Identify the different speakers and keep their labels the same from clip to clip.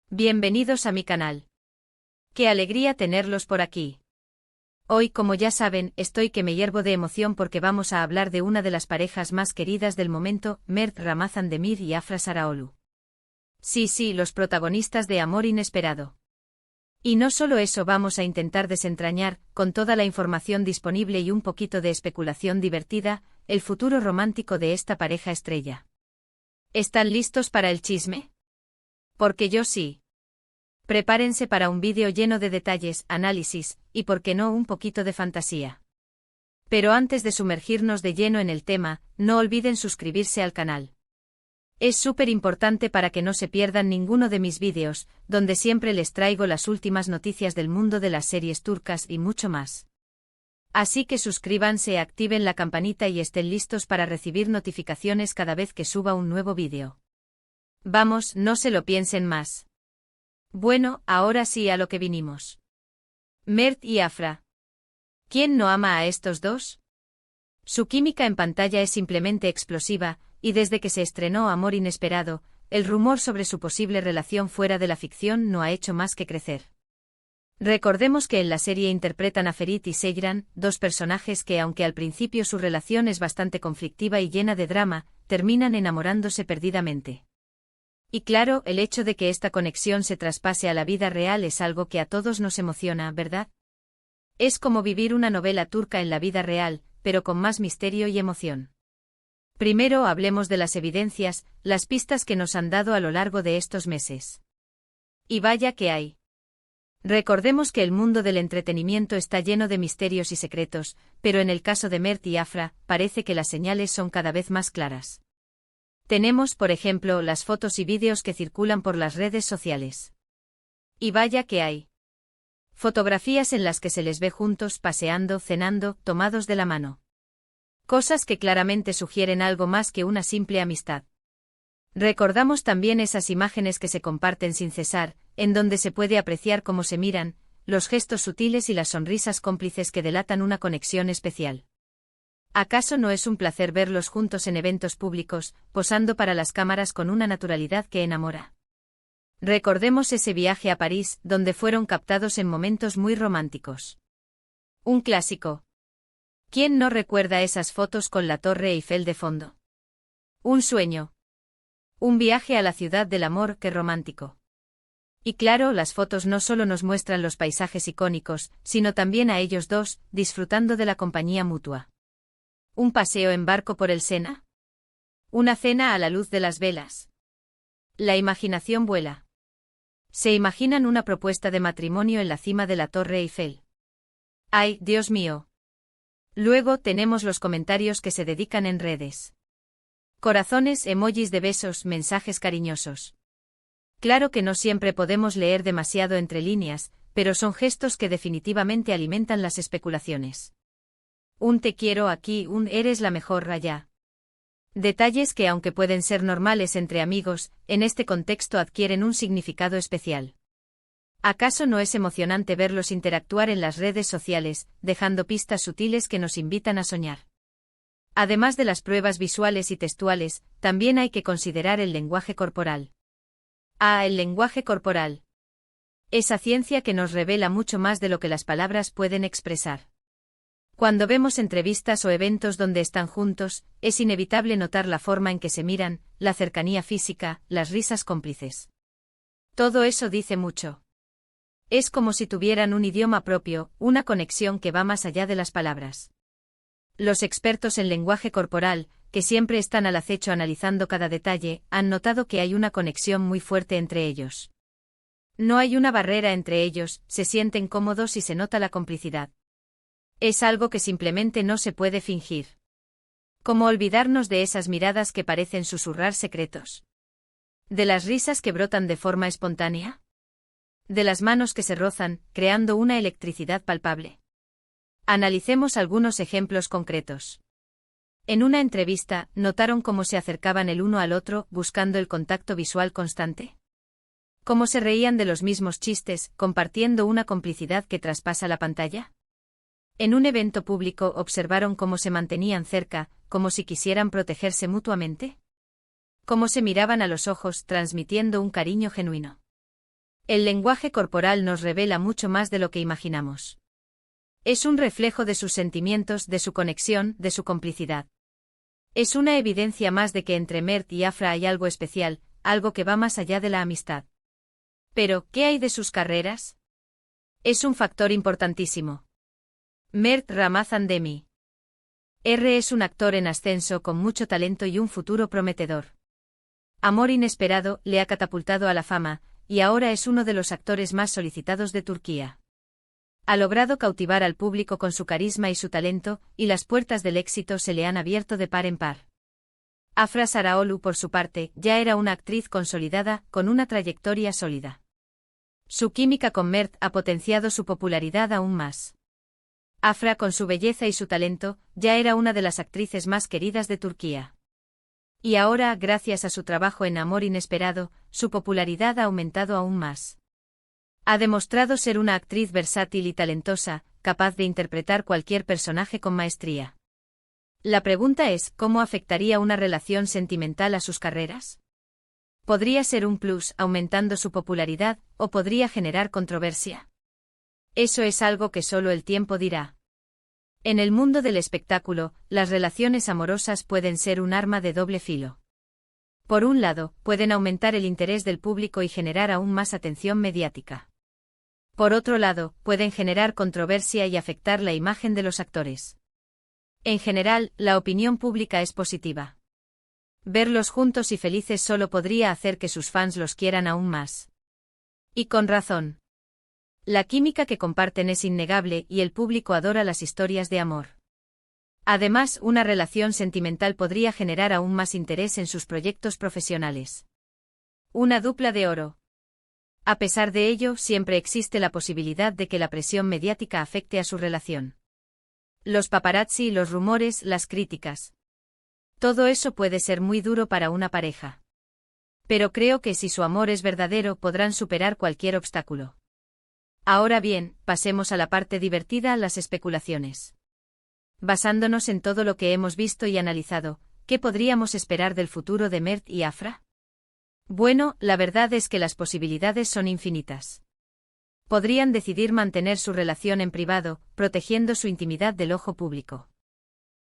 Speaker 1: Bienvenidos a mi canal. Qué alegría tenerlos por aquí. Hoy, como ya saben, estoy que me hiervo de emoción porque vamos a hablar de una de las parejas más queridas del momento, Mert Ramazan Demir y Afra Saraoglu. Sí, los protagonistas de Amor Inesperado. Y no solo eso, vamos a intentar desentrañar, con toda la información disponible y un poquito de especulación divertida, el futuro romántico de esta pareja estrella. ¿Están listos para el chisme? Porque yo sí. Prepárense para un vídeo lleno de detalles, análisis, y por qué no un poquito de fantasía. Pero antes de sumergirnos de lleno en el tema, no olviden suscribirse al canal. Es súper importante para que no se pierdan ninguno de mis vídeos, donde siempre les traigo las últimas noticias del mundo de las series turcas y mucho más. Así que suscríbanse, activen la campanita y estén listos para recibir notificaciones cada vez que suba un nuevo vídeo. Vamos, no se lo piensen más. Bueno, ahora sí a lo que vinimos. Mert y Afra. ¿Quién no ama a estos dos? Su química en pantalla es simplemente explosiva, y desde que se estrenó Amor Inesperado, el rumor sobre su posible relación fuera de la ficción no ha hecho más que crecer. Recordemos que en la serie interpretan a Ferit y Seyran, dos personajes que, aunque al principio su relación es bastante conflictiva y llena de drama, terminan enamorándose perdidamente. Y claro, el hecho de que esta conexión se traspase a la vida real es algo que a todos nos emociona, ¿verdad? Es como vivir una novela turca en la vida real, pero con más misterio y emoción. Primero hablemos de las evidencias, las pistas que nos han dado a lo largo de estos meses. Y vaya que hay. Recordemos que el mundo del entretenimiento está lleno de misterios y secretos, pero en el caso de Mert y Afra, parece que las señales son cada vez más claras. Tenemos, por ejemplo, las fotos y vídeos que circulan por las redes sociales. Y vaya que hay. Fotografías en las que se les ve juntos, paseando, cenando, tomados de la mano. Cosas que claramente sugieren algo más que una simple amistad. Recordamos también esas imágenes que se comparten sin cesar, en donde se puede apreciar cómo se miran, los gestos sutiles y las sonrisas cómplices que delatan una conexión especial. ¿Acaso no es un placer verlos juntos en eventos públicos, posando para las cámaras con una naturalidad que enamora? Recordemos ese viaje a París, donde fueron captados en momentos muy románticos. Un clásico. ¿Quién no recuerda esas fotos con la Torre Eiffel de fondo? Un sueño. Un viaje a la ciudad del amor, qué romántico. Y claro, las fotos no solo nos muestran los paisajes icónicos, sino también a ellos dos, disfrutando de la compañía mutua. ¿Un paseo en barco por el Sena? ¿Una cena a la luz de las velas? La imaginación vuela. ¿Se imaginan una propuesta de matrimonio en la cima de la Torre Eiffel? ¡Ay, Dios mío! Luego tenemos los comentarios que se dedican en redes. Corazones, emojis de besos, mensajes cariñosos. Claro que no siempre podemos leer demasiado entre líneas, pero son gestos que definitivamente alimentan las especulaciones. Un te quiero aquí, un eres la mejor allá. Detalles que, aunque pueden ser normales entre amigos, en este contexto adquieren un significado especial. ¿Acaso no es emocionante verlos interactuar en las redes sociales, dejando pistas sutiles que nos invitan a soñar? Además de las pruebas visuales y textuales, también hay que considerar el lenguaje corporal. El lenguaje corporal. Esa ciencia que nos revela mucho más de lo que las palabras pueden expresar. Cuando vemos entrevistas o eventos donde están juntos, es inevitable notar la forma en que se miran, la cercanía física, las risas cómplices. Todo eso dice mucho. Es como si tuvieran un idioma propio, una conexión que va más allá de las palabras. Los expertos en lenguaje corporal, que siempre están al acecho analizando cada detalle, han notado que hay una conexión muy fuerte entre ellos. No hay una barrera entre ellos, se sienten cómodos y se nota la complicidad. Es algo que simplemente no se puede fingir. ¿Cómo olvidarnos de esas miradas que parecen susurrar secretos? ¿De las risas que brotan de forma espontánea? ¿De las manos que se rozan, creando una electricidad palpable? Analicemos algunos ejemplos concretos. En una entrevista, ¿notaron cómo se acercaban el uno al otro, buscando el contacto visual constante? ¿Cómo se reían de los mismos chistes, compartiendo una complicidad que traspasa la pantalla? En un evento público, ¿observaron cómo se mantenían cerca, como si quisieran protegerse mutuamente? ¿Cómo se miraban a los ojos, transmitiendo un cariño genuino? El lenguaje corporal nos revela mucho más de lo que imaginamos. Es un reflejo de sus sentimientos, de su conexión, de su complicidad. Es una evidencia más de que entre Mert y Afra hay algo especial, algo que va más allá de la amistad. Pero, ¿qué hay de sus carreras? Es un factor importantísimo. Mert Ramazan Demi. Es un actor en ascenso con mucho talento y un futuro prometedor. Amor inesperado le ha catapultado a la fama, y ahora es uno de los actores más solicitados de Turquía. Ha logrado cautivar al público con su carisma y su talento, y las puertas del éxito se le han abierto de par en par. Afra Saraoğlu, por su parte, ya era una actriz consolidada, con una trayectoria sólida. Su química con Mert ha potenciado su popularidad aún más. Afra, con su belleza y su talento, ya era una de las actrices más queridas de Turquía. Y ahora, gracias a su trabajo en Amor inesperado, su popularidad ha aumentado aún más. Ha demostrado ser una actriz versátil y talentosa, capaz de interpretar cualquier personaje con maestría. La pregunta es, ¿cómo afectaría una relación sentimental a sus carreras? Podría ser un plus, aumentando su popularidad, o podría generar controversia. Eso es algo que solo el tiempo dirá. En el mundo del espectáculo, las relaciones amorosas pueden ser un arma de doble filo. Por un lado, pueden aumentar el interés del público y generar aún más atención mediática. Por otro lado, pueden generar controversia y afectar la imagen de los actores. En general, la opinión pública es positiva. Verlos juntos y felices solo podría hacer que sus fans los quieran aún más. Y con razón. La química que comparten es innegable y el público adora las historias de amor. Además, una relación sentimental podría generar aún más interés en sus proyectos profesionales. Una dupla de oro. A pesar de ello, siempre existe la posibilidad de que la presión mediática afecte a su relación. Los paparazzi, los rumores, las críticas. Todo eso puede ser muy duro para una pareja. Pero creo que si su amor es verdadero podrán superar cualquier obstáculo. Ahora bien, pasemos a la parte divertida, las especulaciones. Basándonos en todo lo que hemos visto y analizado, ¿qué podríamos esperar del futuro de Mert y Afra? Bueno, la verdad es que las posibilidades son infinitas. Podrían decidir mantener su relación en privado, protegiendo su intimidad del ojo público.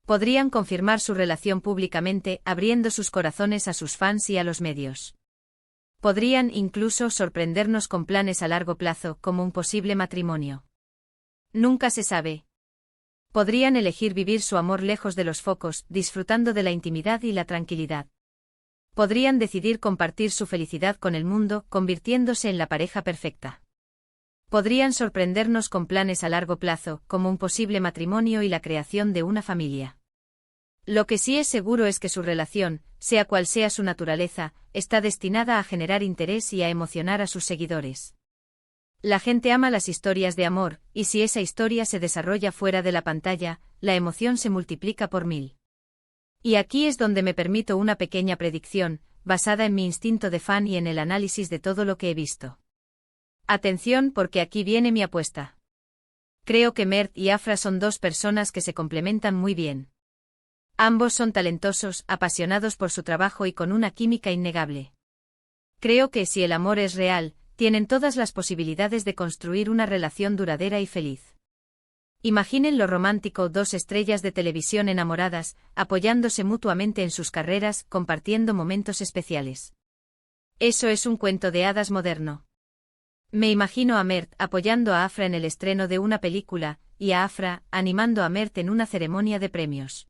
Speaker 1: Podrían confirmar su relación públicamente, abriendo sus corazones a sus fans y a los medios. Podrían incluso sorprendernos con planes a largo plazo, como un posible matrimonio. Nunca se sabe. Podrían elegir vivir su amor lejos de los focos, disfrutando de la intimidad y la tranquilidad. Podrían decidir compartir su felicidad con el mundo, convirtiéndose en la pareja perfecta. Podrían sorprendernos con planes a largo plazo, como un posible matrimonio y la creación de una familia. Lo que sí es seguro es que su relación, sea cual sea su naturaleza, está destinada a generar interés y a emocionar a sus seguidores. La gente ama las historias de amor, y si esa historia se desarrolla fuera de la pantalla, la emoción se multiplica por 1000. Y aquí es donde me permito una pequeña predicción, basada en mi instinto de fan y en el análisis de todo lo que he visto. Atención, porque aquí viene mi apuesta. Creo que Mert y Afra son dos personas que se complementan muy bien. Ambos son talentosos, apasionados por su trabajo y con una química innegable. Creo que si el amor es real, tienen todas las posibilidades de construir una relación duradera y feliz. Imaginen lo romántico, dos estrellas de televisión enamoradas, apoyándose mutuamente en sus carreras, compartiendo momentos especiales. Eso es un cuento de hadas moderno. Me imagino a Mert apoyando a Afra en el estreno de una película, y a Afra animando a Mert en una ceremonia de premios.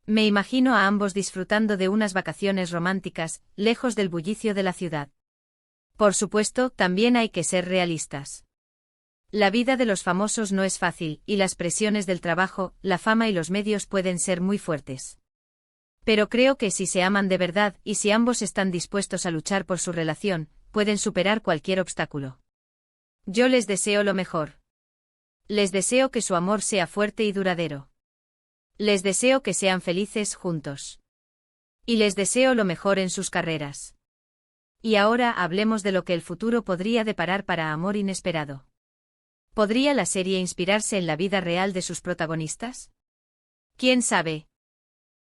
Speaker 1: Me imagino a ambos disfrutando de unas vacaciones románticas, lejos del bullicio de la ciudad. Por supuesto, también hay que ser realistas. La vida de los famosos no es fácil, y las presiones del trabajo, la fama y los medios pueden ser muy fuertes. Pero creo que si se aman de verdad, y si ambos están dispuestos a luchar por su relación, pueden superar cualquier obstáculo. Yo les deseo lo mejor. Les deseo que su amor sea fuerte y duradero. Les deseo que sean felices juntos. Y les deseo lo mejor en sus carreras. Y ahora hablemos de lo que el futuro podría deparar para Amor inesperado. ¿Podría la serie inspirarse en la vida real de sus protagonistas? ¿Quién sabe?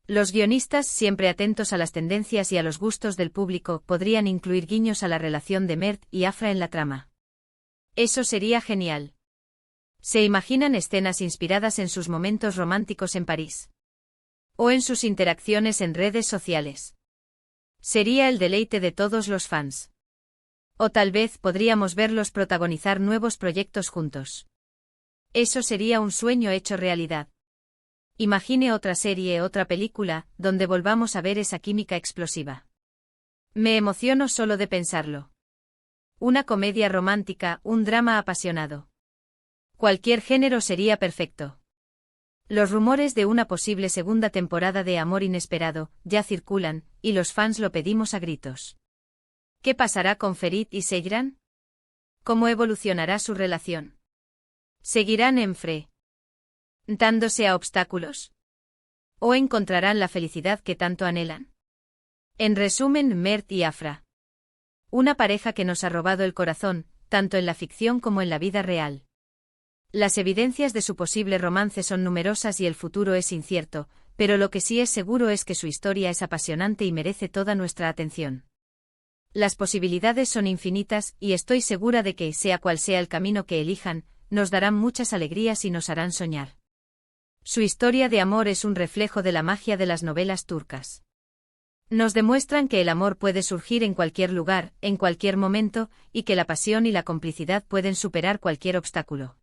Speaker 1: Los guionistas, siempre atentos a las tendencias y a los gustos del público, podrían incluir guiños a la relación de Mert y Afra en la trama. Eso sería genial. ¿Se imaginan escenas inspiradas en sus momentos románticos en París? ¿O en sus interacciones en redes sociales? Sería el deleite de todos los fans. O tal vez podríamos verlos protagonizar nuevos proyectos juntos. Eso sería un sueño hecho realidad. Imagine otra serie, otra película, donde volvamos a ver esa química explosiva. Me emociono solo de pensarlo. Una comedia romántica, un drama apasionado. Cualquier género sería perfecto. Los rumores de una posible segunda temporada de Amor Inesperado ya circulan, y los fans lo pedimos a gritos. ¿Qué pasará con Ferit y Seyran? ¿Cómo evolucionará su relación? ¿Seguirán enfrentándose a obstáculos? ¿O encontrarán la felicidad que tanto anhelan? En resumen, Mert y Afra. Una pareja que nos ha robado el corazón, tanto en la ficción como en la vida real. Las evidencias de su posible romance son numerosas y el futuro es incierto, pero lo que sí es seguro es que su historia es apasionante y merece toda nuestra atención. Las posibilidades son infinitas y estoy segura de que, sea cual sea el camino que elijan, nos darán muchas alegrías y nos harán soñar. Su historia de amor es un reflejo de la magia de las novelas turcas. Nos demuestran que el amor puede surgir en cualquier lugar, en cualquier momento, y que la pasión y la complicidad pueden superar cualquier obstáculo.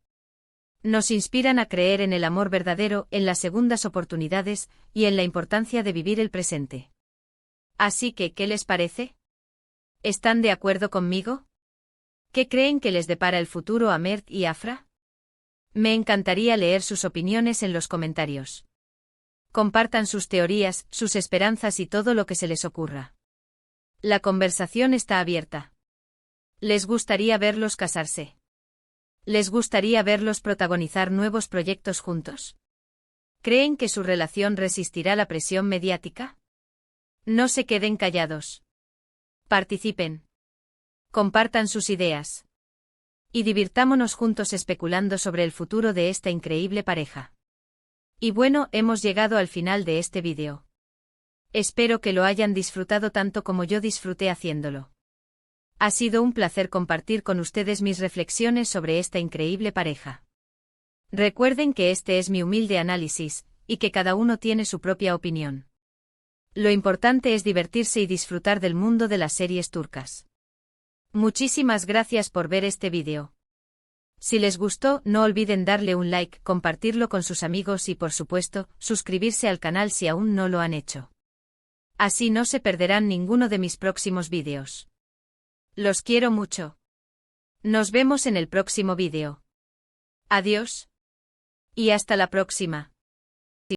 Speaker 1: Nos inspiran a creer en el amor verdadero, en las segundas oportunidades, y en la importancia de vivir el presente. Así que, ¿qué les parece? ¿Están de acuerdo conmigo? ¿Qué creen que les depara el futuro a Mert y Afra? Me encantaría leer sus opiniones en los comentarios. Compartan sus teorías, sus esperanzas y todo lo que se les ocurra. La conversación está abierta. ¿Les gustaría verlos casarse? ¿Les gustaría verlos protagonizar nuevos proyectos juntos? ¿Creen que su relación resistirá la presión mediática? No se queden callados. Participen. Compartan sus ideas. Y divirtámonos juntos especulando sobre el futuro de esta increíble pareja. Y bueno, hemos llegado al final de este vídeo. Espero que lo hayan disfrutado tanto como yo disfruté haciéndolo. Ha sido un placer compartir con ustedes mis reflexiones sobre esta increíble pareja. Recuerden que este es mi humilde análisis, y que cada uno tiene su propia opinión. Lo importante es divertirse y disfrutar del mundo de las series turcas. Muchísimas gracias por ver este vídeo. Si les gustó, no olviden darle un like, compartirlo con sus amigos y por supuesto, suscribirse al canal si aún no lo han hecho. Así no se perderán ninguno de mis próximos vídeos. Los quiero mucho. Nos vemos en el próximo vídeo. Adiós. Y hasta la próxima.